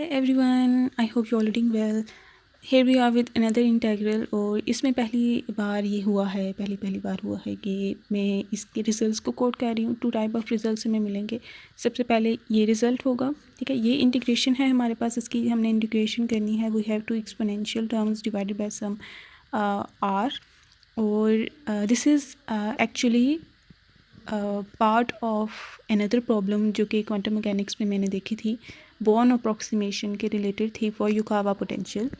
Hi everyone, I hope you all are doing well. Here we are with another integral और इसमें पहली बार हुआ है कि मैं इसके रिजल्ट्स को कोड कर रही हूँ। 2 टाइप ऑफ रिजल्ट्स हमें मिलेंगे। सबसे पहले ये रिज़ल्ट होगा, ठीक है। ये इंटीग्रेशन है हमारे पास, इसकी हमने इंटीग्रेशन करनी है। We have 2 exponential terms divided by some r और this is actually part of another problem जो कि क्वांटम मैकेनिक्स में मैंने देखी थी, बॉर्न अप्रॉक्सीमेशन के रिलेटेड थी फॉर युकावा पोटेंशियल।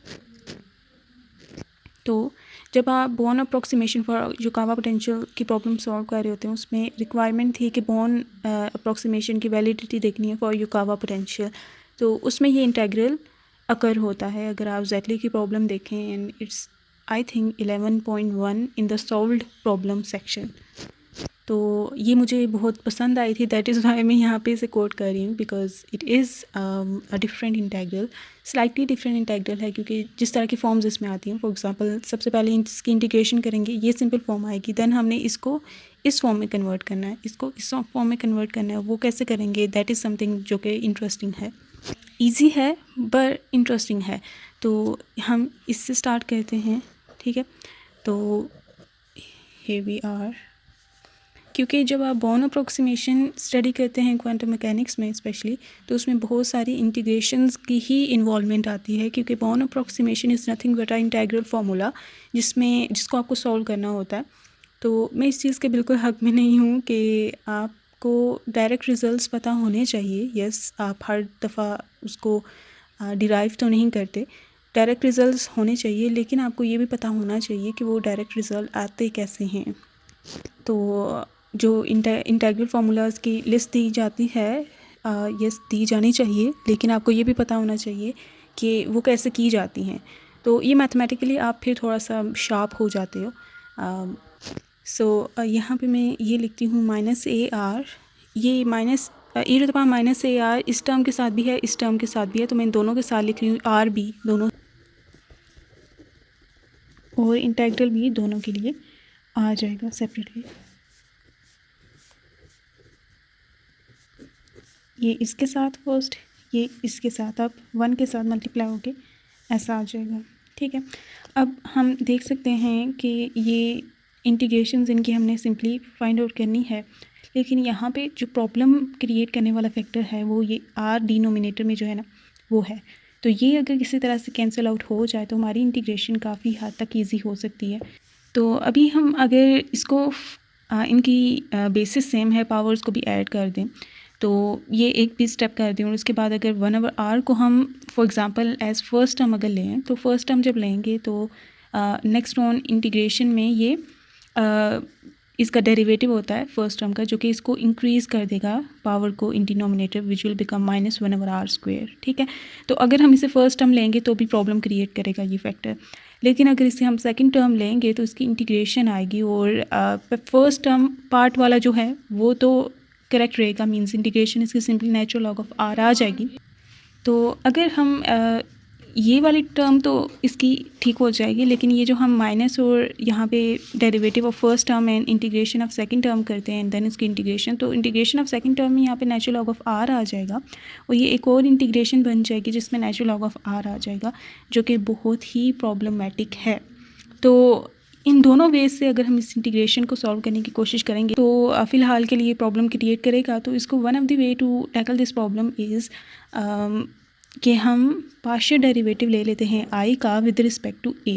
तो जब आप Born approximation for Yukawa potential की प्रॉब्लम सॉल्व कर रहे होते हैं, उसमें रिक्वायरमेंट थी कि बॉर्न अप्रॉक्सीमेशन की वैलिडिटी देखनी है फॉर युकावा पोटेंशियल। तो उसमें ये इंटेग्रल अकर होता है। अगर आप जेटली की प्रॉब्लम देखें, and it's I think 11.1 in the solved problem section. तो ये मुझे बहुत पसंद आई थी, दैट इज़ वाई मैं यहाँ पे इसे कोट कर रही हूँ, because it is a different integral, slightly different integral है, क्योंकि जिस तरह की फॉर्म्स इसमें आती हैं। फॉर एग्जांपल सबसे पहले इसकी इंटीग्रेशन करेंगे, ये सिंपल फॉर्म आएगी, देन हमने इसको इस फॉर्म में कन्वर्ट करना है, इसको इस फॉर्म में कन्वर्ट करना है। वो कैसे करेंगे, दैट इज़ समथिंग जो कि इंटरेस्टिंग है, ईजी है बट इंटरेस्टिंग है। तो हम इससे स्टार्ट करते हैं, ठीक है। तो हियर वी आर। क्योंकि जब आप बॉर्न अप्रॉक्सीमेशन स्टडी करते हैं क्वांटम मैकेनिक्स में स्पेशली, तो उसमें बहुत सारी इंटीग्रेशंस की ही इन्वॉल्वमेंट आती है, क्योंकि born approximation is nothing but a integral formula जिसको आपको सॉल्व करना होता है। तो मैं इस चीज़ के बिल्कुल हक़ में नहीं हूँ कि आपको डायरेक्ट रिजल्ट्स पता होने चाहिए। यस, आप हर दफ़ा उसको डिराइव तो नहीं करते, डायरेक्ट रिजल्ट्स होने चाहिए, लेकिन आपको ये भी पता होना चाहिए कि वो डायरेक्ट रिज़ल्ट आते कैसे हैं। तो जो इंटेग्रल फार्मूलाज़ की लिस्ट दी जाती है, यस दी जानी चाहिए, लेकिन आपको ये भी पता होना चाहिए कि वो कैसे की जाती हैं। तो ये मैथमेटिकली आप फिर थोड़ा सा शार्प हो जाते हो। यहाँ पे मैं ये लिखती हूँ -AR, ये -e⁻⁻AR इस टर्म के साथ भी है, इस टर्म के साथ भी है, तो मैं दोनों के साथ लिख रही हूँ RB दोनों, और इंटेग्रल भी दोनों के लिए आ जाएगा सेपरेटली। ये इसके साथ फर्स्ट, ये इसके साथ, अब 1 के साथ मल्टीप्लाई होके ऐसा आ जाएगा, ठीक है। अब हम देख सकते हैं कि ये इंटीग्रेशंस इनकी हमने सिंपली फाइंड आउट करनी है, लेकिन यहाँ पे जो प्रॉब्लम क्रिएट करने वाला फैक्टर है वो ये R डिनोमिनेटर में जो है ना वो है। तो ये अगर किसी तरह से कैंसिल आउट हो जाए तो हमारी इंटीग्रेशन काफ़ी हद तक ईजी हो सकती है। तो अभी हम अगर इसको इनकी बेसिस सेम है, पावर्स को भी ऐड कर दें, तो ये एक भी स्टेप कर दें, और उसके बाद अगर 1/r को हम for example as first term अगर लें, तो फर्स्ट टर्म जब लेंगे तो नेक्स्ट ऑन इंटीग्रेशन में ये इसका डेरिवेटिव होता है फर्स्ट टर्म का, जो कि इसको इंक्रीज़ कर देगा पावर को in denominator, which will become -1/r², ठीक है। तो अगर हम इसे फर्स्ट टर्म लेंगे तो भी प्रॉब्लम क्रिएट करेगा ये फैक्टर, लेकिन अगर इसे हम सेकंड टर्म लेंगे तो इसकी इंटीग्रेशन आएगी, और फर्स्ट टर्म पार्ट वाला जो है वो तो करेक्ट रहेगा, मींस इंटीग्रेशन इसकी simply natural log of R आ जाएगी। तो अगर हम ये वाली टर्म तो इसकी ठीक हो जाएगी, लेकिन ये जो हम माइनस और यहाँ पे derivative of first term and integration of second term करते हैं, एंड देन इसकी इंटीग्रेशन, तो इंटीग्रेशन ऑफ सेकंड टर्म में यहाँ पे नेचुरल लॉग ऑफ R आ जाएगा, और ये एक और इंटीग्रेशन बन जाएगी जिसमें नेचुरल लॉग ऑफ R आ जाएगा, जो कि बहुत ही प्रॉब्लमेटिक है। तो इन दोनों वेज से अगर हम इस इंटीग्रेशन को सॉल्व करने की कोशिश करेंगे तो फ़िलहाल के लिए प्रॉब्लम क्रिएट करेगा। तो इसको one of the way to tackle this problem is कि हम पार्शियल डेरिवेटिव ले लेते हैं I का विद रिस्पेक्ट टू A,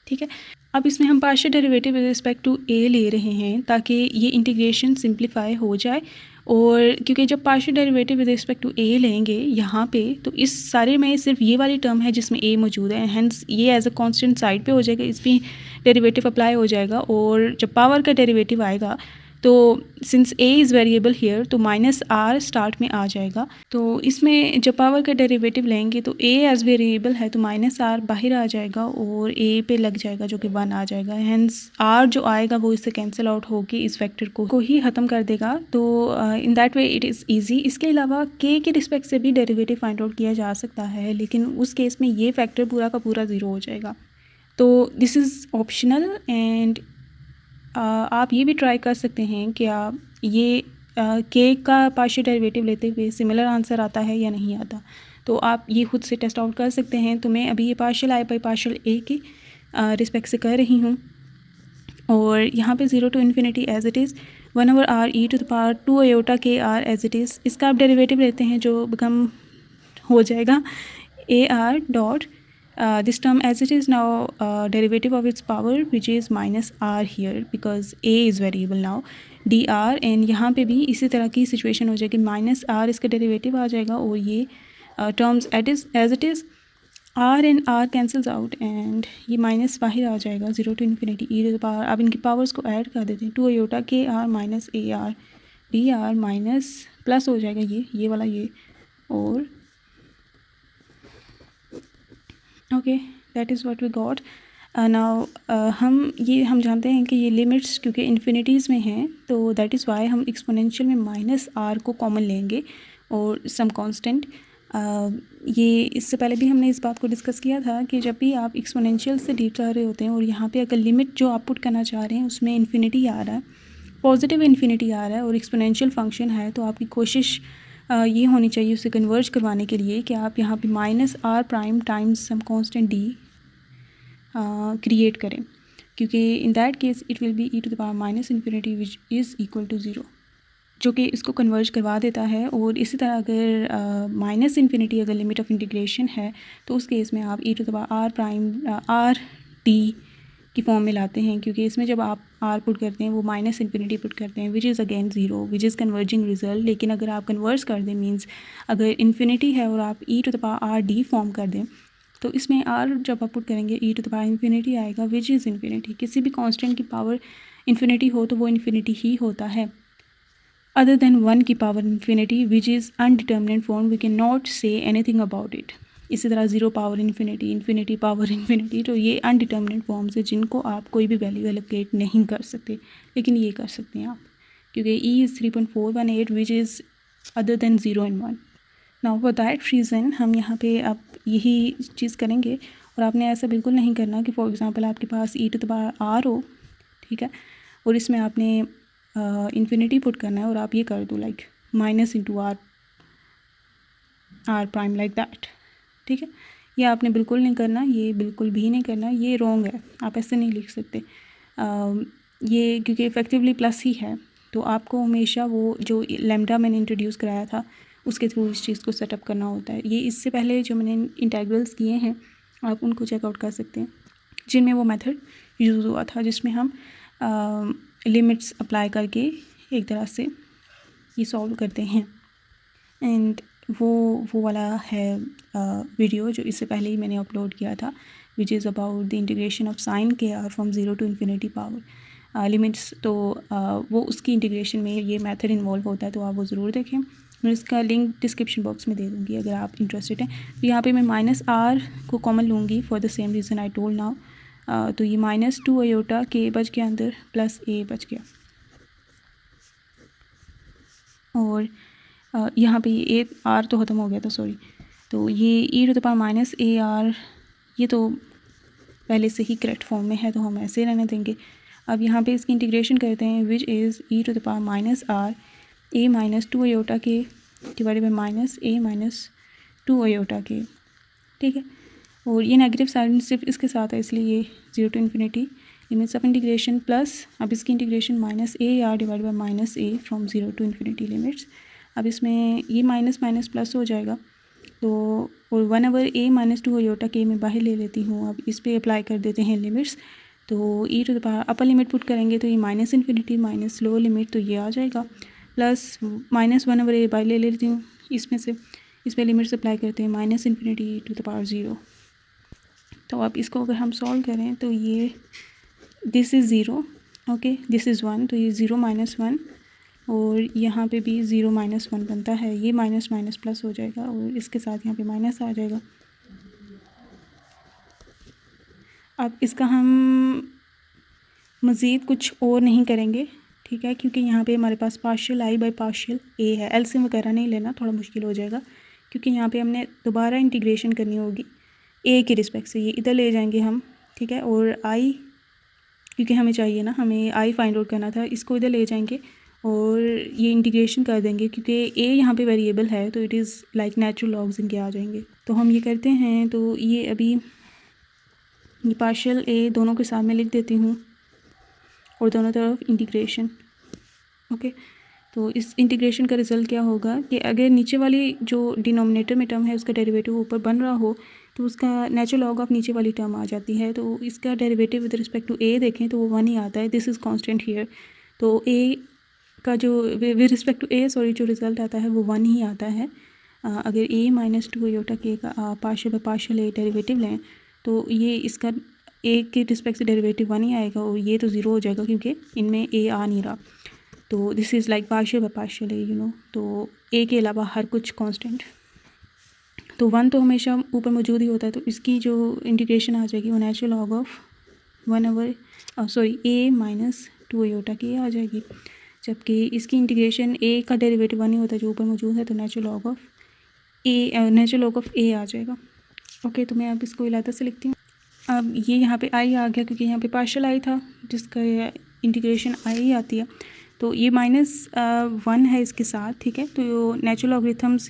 ठीक है। अब इसमें हम partial derivative with respect to A ले रहे हैं ताकि ये इंटीग्रेशन सिंप्लीफाई हो जाए, और क्योंकि जब partial derivative with respect to A लेंगे यहाँ पे, तो इस सारे में सिर्फ ये वाली टर्म है जिसमें A मौजूद है, हैंस ये एज अ कांस्टेंट साइड पे हो जाएगा, इस पर डेरिवेटिव अप्लाई हो जाएगा, और जब पावर का डेरिवेटिव आएगा तो since A is variable here, तो -R स्टार्ट में आ जाएगा। तो इसमें जब पावर का डेरिवेटिव लेंगे तो A एज वेरिएबल है, तो -R बाहर आ जाएगा और A पे लग जाएगा जो कि 1 आ जाएगा, हैंस R जो आएगा वो इससे कैंसिल आउट होके इस फैक्टर को ही ख़त्म कर देगा। तो in that way it is easy. इसके अलावा K के रिस्पेक्ट से भी डेरिवेटिव फाइंड आउट किया जा सकता है, लेकिन उस केस में ये फैक्टर पूरा का पूरा 0 हो जाएगा। तो दिस इज़ ऑप्शनल, एंड आप ये भी ट्राई कर सकते हैं कि आप ये K का पार्शियल डेरिवेटिव लेते हुए सिमिलर आंसर आता है या नहीं आता। तो आप ये खुद से टेस्ट आउट कर सकते हैं। तो मैं अभी ये पार्शियल आई बाई पार्शियल ए की रिस्पेक्ट से कर रही हूँ। और यहाँ पे 0 to infinity as it is 1/r e⁻² 2 iota k r as it is. इसका आप डेरिवेटिव लेते हैं जो बिकम हो जाएगा A r dot this term as it is now derivative of its power which is minus r here because A is variable now d r. And यहाँ पे भी इसी तरह की सिचुएशन हो जाएगी, माइनस आर इसका डेरिवेटिव आ जाएगा और ये terms as it is r and r cancels out and ये माइनस बाहर आ जाएगा 0 to infinity e⁻। अब इनकी पावर्स को ऐड कर देते हैं, 2 iota k r minus A r d r minus plus हो जाएगा ये वाला ये और okay that is what we got now. हम जानते हैं कि ये लिमिट्स क्योंकि इन्फिनिटीज़ में हैं तो दैट इज़ वाई हम एक्सपोनेंशियल में माइनस आर को कॉमन लेंगे और सम कांस्टेंट। ये इससे पहले भी हमने इस बात को डिस्कस किया था कि जब भी आप एक्सपोनेंशियल से डील कर रहे होते हैं और यहाँ पे अगर लिमिट जो आप पुट करना चाह रहे हैं उसमें इन्फिनिटी आ रहा है, पॉजिटिव इन्फिनिटी आ रहा है और एक्सपोनेंशियल फंक्शन है, तो आपकी कोशिश ये होनी चाहिए उसे कन्वर्ज करवाने के लिए कि आप यहाँ पे minus r prime times some constant d create करें, क्योंकि in that case it will be e⁻ minus infinity which is equal to 0, जो कि इसको कन्वर्ज करवा देता है। और इसी तरह अगर माइनस इन्फिनिटी अगर लिमिट ऑफ इंटीग्रेशन है तो उस केस में आप e⁻r प्राइम आर टी की फॉर्म में लाते हैं, क्योंकि इसमें जब आप आर पुट करते हैं वो माइनस इन्फिनिटी पुट करते हैं which is again 0 which is converging result. लेकिन अगर आप कन्वर्स कर दें मीन्स अगर इन्फिनिटी है और आप e⁻r डी फॉर्म कर दें तो इसमें आर जब आप पुट करेंगे e⁻ इन्फिनिटी आएगा विच इज़ इन्फिनिटी। किसी भी कांस्टेंट की पावर इन्फिनिटी हो तो वो इन्फिनिटी ही होता है, other than 1 की power infinity which is indeterminate form we can not say anything about it. इसी तरह 0 power infinity, infinity power infinity, तो ये अनडिटर्मिनेट फॉर्म्स है जिनको आप कोई भी वैल्यू एलोकेट नहीं कर सकते, लेकिन ये कर सकते हैं आप, क्योंकि e is 3.418 which is other than 0 and 1। Now for that reason हम यहाँ पे अब यही चीज़ करेंगे और आपने ऐसा बिल्कुल नहीं करना कि फॉर एग्ज़ाम्पल आपके पास e⁻r हो, ठीक है, और इसमें आपने इन्फिनिटी पुट करना है और आप ये कर दो like minus into r prime like that, ठीक है। ये आपने बिल्कुल नहीं करना, ये बिल्कुल भी नहीं करना, ये रॉन्ग है, आप ऐसे नहीं लिख सकते। ये क्योंकि इफ़ेक्टिवली प्लस ही है तो आपको हमेशा वो जो लैम्डा मैंने इंट्रोड्यूस कराया था उसके थ्रू इस चीज़ को सेटअप करना होता है। ये इससे पहले जो मैंने इंटेग्रल्स किए हैं आप उनको चेकआउट कर सकते हैं जिनमें वो मेथड यूज़ हुआ था जिसमें हम लिमिट्स अप्लाई करके एक तरह से ये सॉल्व करते हैं। एंड वो वाला है वीडियो जो इससे पहले ही मैंने अपलोड किया था which is about the integration of sine K R from 0 to infinity power limits. तो वो उसकी इंटीग्रेशन में ये मेथड इन्वॉल्व होता है, तो आप वो ज़रूर देखें। मैं इसका लिंक डिस्क्रिप्शन बॉक्स में दे दूँगी अगर आप इंटरेस्टेड हैं। तो यहाँ पे मैं माइनस आर को कॉमन लूँगी for the same reason I told now. तो ये -2 आयोटा के बच गया अंदर प्लस ए बच गया, और यहाँ पे ये आर तो ख़त्म हो गया था सॉरी। तो ये e⁻−ar ये तो पहले से ही करेक्ट फॉर्म में है तो हम ऐसे रहने देंगे। अब यहाँ पे इसकी इंटीग्रेशन करते हैं which is e⁻−r a -2 iota के डिवाइडेड बाई -a-2 आयोटा के, ठीक है। और ये नेगेटिव साइन सिर्फ इसके साथ है इसलिए ये 0 to infinity limits of integration plus अब इसकी integration -ar divide by -a from 0 to infinity limits. अब इसमें ये माइनस माइनस प्लस हो जाएगा तो और 1/a-2 आयोटा के मैं बाहर ले लेती हूँ। अब इस पर अप्लाई कर देते हैं लिमिट्स। तो e⁻ अपर लिमिट पुट करेंगे तो ये -इन्फिनिटी माइनस लोअर लिमिट तो ये आ जाएगा प्लस -1/a बाहर ले लेती हूँ इसमें से, इस पर लिमिट्स अप्लाई करते हैं -इन्फिनिटी to 0। तो अब इसको अगर हम सॉल्व करें तो ये this is 0 okay this is 1 तो ये 0 - 1 और यहाँ पे भी 0 - 1 बनता है, ये माइनस माइनस प्लस हो जाएगा और इसके साथ यहाँ पे माइनस आ जाएगा। अब इसका हम मज़ीद कुछ और नहीं करेंगे, ठीक है, क्योंकि यहाँ पे हमारे पास पार्शियल आई बाई पार्शियल ए है। एलसीएम वगैरह नहीं लेना, थोड़ा मुश्किल हो जाएगा क्योंकि यहाँ पे हमने दोबारा इंटीग्रेशन करनी होगी ए के रिस्पेक्ट से, ये इधर ले जाएंगे हम, ठीक है। और आई क्योंकि हमें चाहिए ना, हमें आई फाइंड आउट करना था, इसको इधर ले जाएंगे और ये इंटीग्रेशन कर देंगे क्योंकि ए यहाँ पे वेरिएबल है तो it is like natural logs इनके आ जाएंगे। तो हम ये करते हैं, तो ये अभी ये पार्शियल ए दोनों के साथ में लिख देती हूँ और दोनों तरफ इंटीग्रेशन। ओके, तो इस इंटीग्रेशन का रिज़ल्ट क्या होगा कि अगर नीचे वाली जो डिनोमिनेटर में टर्म है उसका डेरिवेटिव ऊपर बन रहा हो तो उसका नेचुरल लॉग ऑफ नीचे वाली टर्म आ जाती है। तो इसका डेरिवेटिव विद रिस्पेक्ट टू ए देखें तो वो 1 ही आता है। This is constant here. तो ए का जो विद रिस्पेक्ट टू ए जो रिज़ल्ट आता है वो 1 ही आता है। अगर a माइनस 2 आयोटा के का पार्शियल ए डेरिवेटिव लें तो ये इसका ए के रिस्पेक्ट से डेरिवेटिव 1 ही आएगा और ये तो ज़ीरो हो जाएगा क्योंकि इनमें ए आ नहीं रहा। तो दिस इज़ लाइक पार्शियल ए तो ए के अलावा हर कुछ कांस्टेंट। तो 1 तो हमेशा ऊपर मौजूद ही होता है। तो इसकी जो इंटीग्रेशन आ जाएगी वो natural log of 1 a minus 2 iota की आ जाएगी, जबकि इसकी इंटीग्रेशन a का डेरिवेटिव 1 ही होता है जो ऊपर मौजूद है। तो नेचुरल लॉग ऑफ a आ जाएगा। ओके, तो मैं अब इसको इलादा से लिखती हूँ। अब ये यहाँ पे i आ गया क्योंकि यहाँ पे पार्शियल i था जिसका इंटीग्रेशन i ही आती है। तो ये -1 है इसके साथ, ठीक है। तो नेचुरल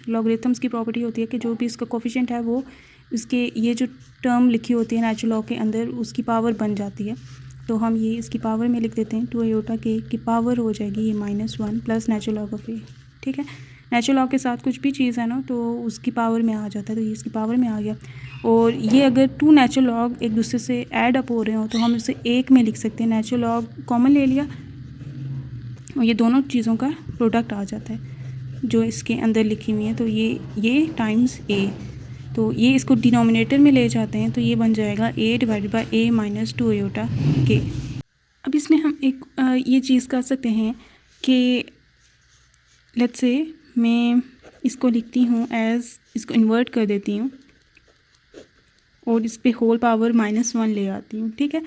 लॉगरिथम्स की प्रॉपर्टी होती है कि जो भी इसका कोफिशिएंट है वो इसके ये जो टर्म लिखी होती है नेचुरल लॉग के अंदर उसकी पावर बन जाती है। तो हम ये इसकी पावर में लिख देते हैं 2 आयोटा के की पावर हो जाएगी ये -1 प्लस नेचुरल लॉग ऑफ ए, ठीक है। नेचुरल लॉग के साथ कुछ भी चीज़ है ना तो उसकी पावर में आ जाता है। तो ये इसकी पावर में आ गया। और ये अगर 2 नेचुरल लॉग एक दूसरे से ऐड अप हो रहे हो तो हम इसे एक में लिख सकते हैं। नेचुरल लॉग कॉमन ले लिया और ये दोनों चीज़ों का प्रोडक्ट आ जाता है जो इसके अंदर लिखी हुई है। तो ये टाइम्स ए, तो ये इसको डिनोमिनेटर में ले जाते हैं तो ये बन जाएगा a divided by a minus 2 iota के। अब इसमें हम एक ये चीज़ कर सकते हैं कि लेट्स से मैं इसको लिखती हूँ इसको इन्वर्ट कर देती हूँ और इस पे होल पावर -1 ले आती हूँ, ठीक है।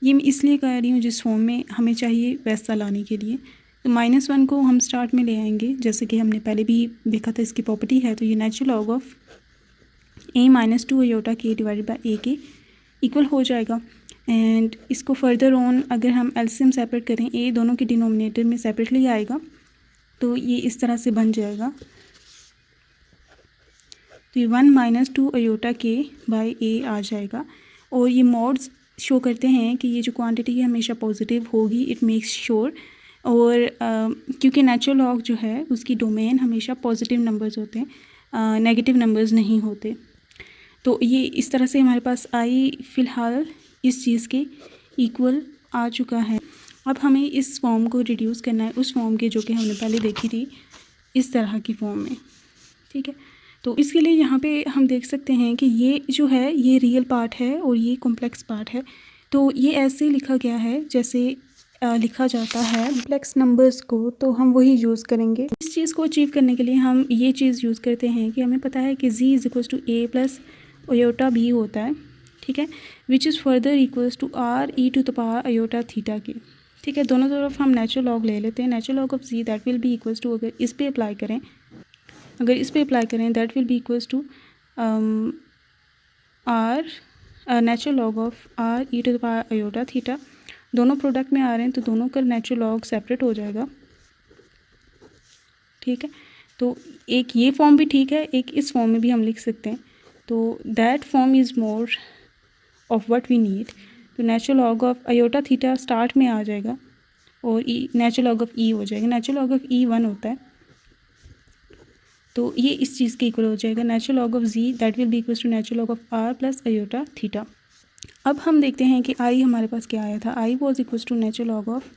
ये मैं इसलिए कर रही हूँ जिस फॉर्म में हमें चाहिए वैसा लाने के लिए। तो -1 को हम स्टार्ट में ले आएंगे जैसे कि हमने पहले भी देखा था इसकी प्रॉपर्टी है। तो ये natural log of a minus 2 iota के डिवाइडेड बाई a के इक्वल हो जाएगा। एंड इसको फर्दर ऑन अगर हम एलसीएम सेपरेट करें a दोनों के डिनोमिनेटर में सेपरेटली आएगा तो ये इस तरह से बन जाएगा। तो ये 1 minus 2 iota k by a आ जाएगा। और ये मॉड्स शो करते हैं कि ये जो क्वांटिटी है हमेशा पॉजिटिव होगी, इट मेक्स श्योर। और क्योंकि नेचुरल लॉग जो है उसकी डोमेन हमेशा पॉजिटिव नंबर्स होते हैं, नेगेटिव नंबर्स नहीं होते। तो ये इस तरह से हमारे पास आई फ़िलहाल इस चीज़ के इक्वल आ चुका है। अब हमें इस फॉर्म को रिड्यूस करना है उस फॉर्म के जो कि हमने पहले देखी थी इस तरह की फॉर्म में, ठीक है। तो इसके लिए यहाँ पे हम देख सकते हैं कि ये जो है ये रियल पार्ट है और ये कॉम्प्लेक्स पार्ट है। तो ये ऐसे लिखा गया है जैसे लिखा जाता है कॉम्प्लेक्स नंबर्स को, तो हम वही यूज़ करेंगे। इस चीज़ को अचीव करने के लिए हम ये चीज़ यूज़ करते हैं कि हमें पता है कि z is equals to a plus iota b होता है, ठीक है, which is further equals to r e to the power iota theta के, ठीक है। दोनों तरफ हम नेचुरल लॉग ले लेते हैं। Natural log of z that will be equals to अगर इस पे अप्लाई करें that will be equals to r natural log of r e to the power iota theta. दोनों प्रोडक्ट में आ रहे हैं तो दोनों का नेचुरल लॉग सेपरेट हो जाएगा, ठीक है। तो एक ये फॉर्म भी ठीक है, एक इस फॉर्म में भी हम लिख सकते हैं। तो that form is more of what we need. तो natural log of iota theta start में आ जाएगा और नेचुरल लॉग ऑफ ई हो जाएगा। नेचुरल लॉग ऑफ ई 1 होता है तो ये इस चीज़ के इक्वल हो जाएगा। Natural log of z that will be equals to natural log of are plus iota theta. अब हम देखते हैं कि आई हमारे पास क्या आया था। I was equals to natural log of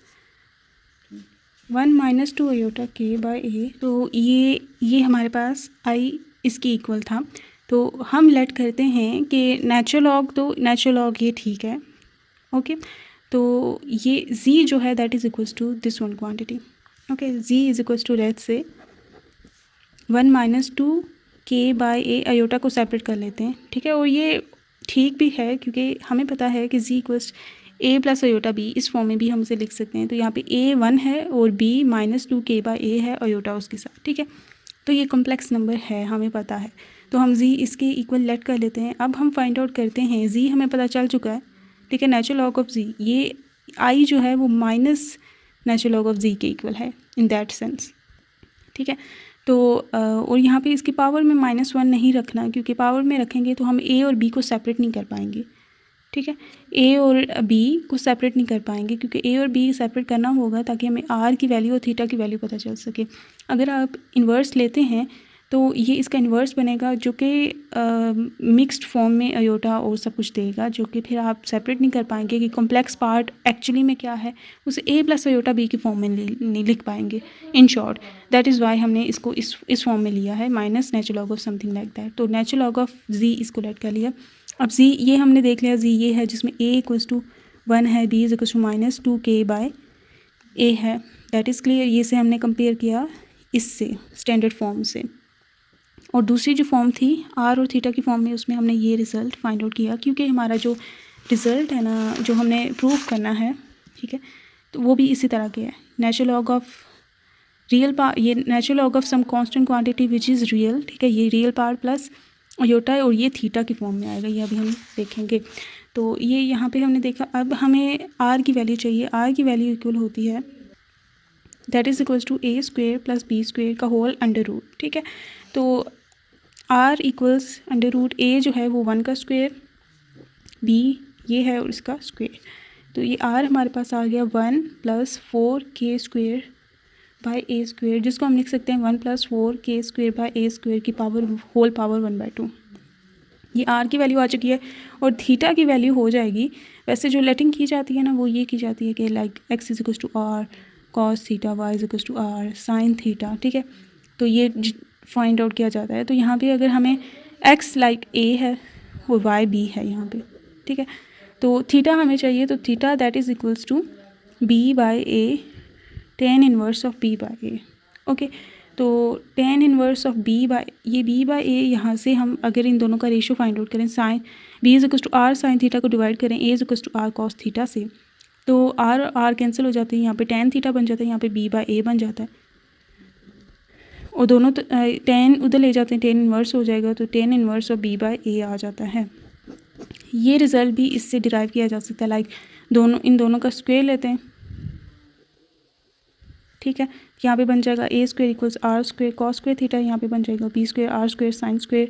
1 minus 2 iota k by A. तो ये हमारे पास आई इसके इक्वल था। तो हम लेट करते हैं कि नेचुरल लॉग ये ठीक है, ओके। तो ये z जो है that is equals to this one quantity, okay. z is equals to let's say 1 minus 2 k by A iota को सेपरेट कर लेते हैं, ठीक है। और ये ठीक भी है क्योंकि हमें पता है कि z equals a plus iota b, इस फॉर्म में भी हम इसे लिख सकते हैं। तो यहाँ पे a 1 है और b minus 2 k by a है आयोटा उसके साथ, ठीक है। तो ये कॉम्प्लेक्स नंबर है हमें पता है। तो हम z इसके इक्वल लेट कर लेते हैं। अब हम फाइंड आउट करते हैं, z हमें पता चल चुका है, ठीक है। नेचुरल लॉग ऑफ z ये i जो है वो minus natural log of z के इक्वल है, इन दैट सेंस, ठीक है। तो और यहाँ पे इसकी पावर में -1 नहीं रखना, क्योंकि पावर में रखेंगे तो हम ए और बी को सेपरेट नहीं कर पाएंगे, ठीक है। ए और बी को सेपरेट नहीं कर पाएंगे, क्योंकि ए और बी सेपरेट करना होगा ताकि हमें आर की वैल्यू और थीटा की वैल्यू पता चल सके। अगर आप इन्वर्स लेते हैं तो ये इसका इन्वर्स बनेगा, जो कि मिक्स्ड फॉर्म में अयोटा और सब कुछ देगा, जो कि फिर आप सेपरेट नहीं कर पाएंगे कि कॉम्प्लेक्स पार्ट एक्चुअली में क्या है, उसे ए प्लस अयोटा बी की फॉर्म में नहीं लिख पाएंगे। In short that is why हमने इसको इस फॉर्म में लिया है, minus natural log of something like that. तो नेचुरल लॉग ऑफ जी इसको लेट कर लिया। अब जी ये हमने देख लिया, जी ये है जिसमें a = 1 है, b = -2k/a है, दैट इज़ क्लियर। ये से हमने कंपेयर किया इससे स्टैंडर्ड फॉर्म से। और दूसरी जो फॉर्म थी आर और थीटा की फॉर्म में, उसमें हमने ये रिज़ल्ट फाइंड आउट किया, क्योंकि हमारा जो रिज़ल्ट है ना, जो हमने प्रूव करना है, ठीक है, तो वो भी इसी तरह के है। Natural log of real part, ये natural log of some constant quantity which is real, ठीक है, ये रियल पार्ट प्लस अयोटा है, और ये थीटा की फॉर्म में आएगा, ये अभी हम देखेंगे। तो ये यहाँ पे हमने देखा। अब हमें आर की वैल्यू चाहिए। आर की वैल्यू इक्वल होती है that is equals to a² + b² का होल अंडर रूट, ठीक है। तो r equals under root a जो है वो 1 का स्क्वेयर, b ये है और इसका स्क्वेयर। तो ये आर हमारे पास आ गया 1 + 4k² जिसको हम लिख सकते हैं 1 + 4k² की पावर होल पावर 1/2। ये आर की वैल्यू आ चुकी है, और थीटा की वैल्यू हो जाएगी। वैसे जो लेटिंग की जाती है ना, वो ये की जाती है कि like x = r cos theta, y = r sin theta, ठीक है। तो ये फाइंड आउट किया जाता है। तो यहाँ पे अगर हमें x लाइक a है और y b है यहाँ पे, ठीक है, तो थीटा हमें चाहिए। तो theta that is equals to b/a tan inverse of b/a, okay. तो tan इनवर्स ऑफ ये b/a, यहाँ से हम अगर इन दोनों का रेशियो फाइंड आउट करें, sine b = r sin theta को डिवाइड करें a = r cos थीटा से, तो r कैंसिल हो जाते हैं, यहाँ पे tan थीटा बन जाता है, यहाँ पे b/a बन जाता है, और दोनों tan उधर ले जाते हैं, tan इनवर्स हो जाएगा, तो tan इनवर्स ऑफ b/a आ जाता है। ये रिज़ल्ट भी इससे डिराइव किया जा सकता है, लाइक इन दोनों का स्क्वायर लेते हैं, ठीक है। यहाँ पे बन जाएगा a² = r² cos² थीटा, यहाँ पे बन जाएगा b² r² sin²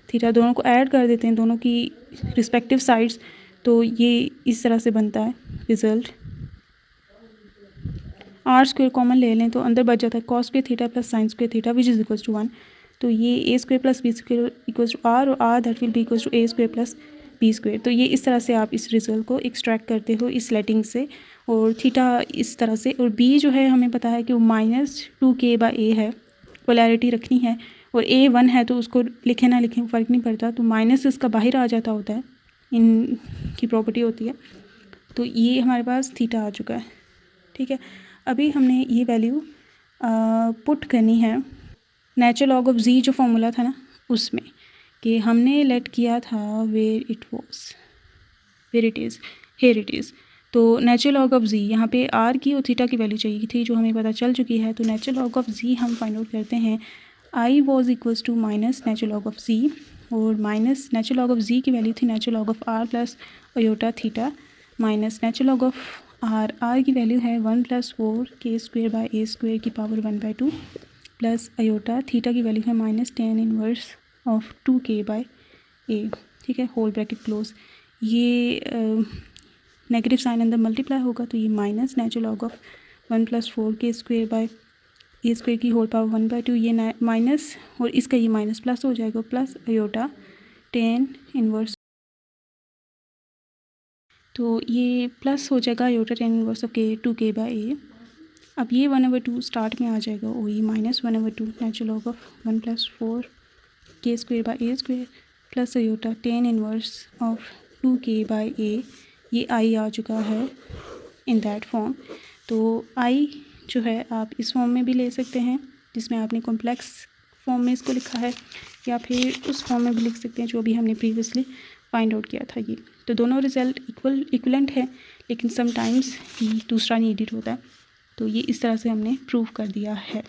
थीटा। दोनों को ऐड कर देते हैं, दोनों की रिस्पेक्टिव साइड्स, तो ये इस तरह से बनता है रिज़ल्ट। r² कॉमन ले लें तो अंदर बच जाता है cos² theta + sin² theta which is equals to 1। तो ये a² + b² = r, और r that will be equals to a² + b²। तो ये इस तरह से आप इस रिज़ल्ट को एक्सट्रैक्ट करते हो इस लेटिंग से, और थीटा इस तरह से। और b जो है हमें पता है कि वो -2k/a है, पोलैरिटी रखनी है, और a 1 है तो उसको लिखें ना लिखें फ़र्क नहीं पड़ता, तो माइनस इसका बाहर आ जाता होता है, इनकी प्रॉपर्टी होती है। तो ये हमारे पास थीटा आ चुका है, ठीक है। अभी हमने ये वैल्यू पुट करनी है नेचुरल लॉग ऑफ जी, जो फॉर्मूला था ना उसमें, कि हमने लेट किया था where it is, here it is. तो नेचुरल लॉग ऑफ जी, यहाँ पे आर की और थीटा की वैल्यू चाहिए थी, जो हमें पता चल चुकी है। तो नेचुरल लॉग ऑफ जी हम फाइंड आउट करते हैं, I was equals to minus natural log of G, और minus natural log of G की वैल्यू थी natural log of are plus iota theta, minus natural log of R की value है 1 + 4k² की पावर 1/2 plus iota theta की value है -tan inverse of 2k/a, ठीक है, होल ब्रैकेट क्लोज। ये नेगेटिव साइन अंदर मल्टीप्लाई होगा, तो ये minus natural log of 1 + 4k² की होल पावर 1/2, ये माइनस और इसका ये माइनस प्लस हो जाएगा, प्लस अयोटा tan इनवर्स, तो ये प्लस हो जाएगा aorta tan inverse of 2k/a। अब ये 1/2 स्टार्ट में आ जाएगा, और ये -1/2 natural log of 1 + 4k² plus iota tan inverse of 2k/a। ये आई आ चुका है इन दैट फॉर्म। तो आई जो है आप इस फॉर्म में भी ले सकते हैं जिसमें आपने कॉम्प्लेक्स फॉर्म में इसको लिखा है, या फिर उस फॉर्म में भी लिख सकते हैं जो भी हमने प्रीवियसली फाइंड आउट किया था। ये तो दोनों रिज़ल्ट इक्वलेंट है, लेकिन समटाइम्स ही दूसरा नीडेड होता है। तो ये इस तरह से हमने प्रूव कर दिया है।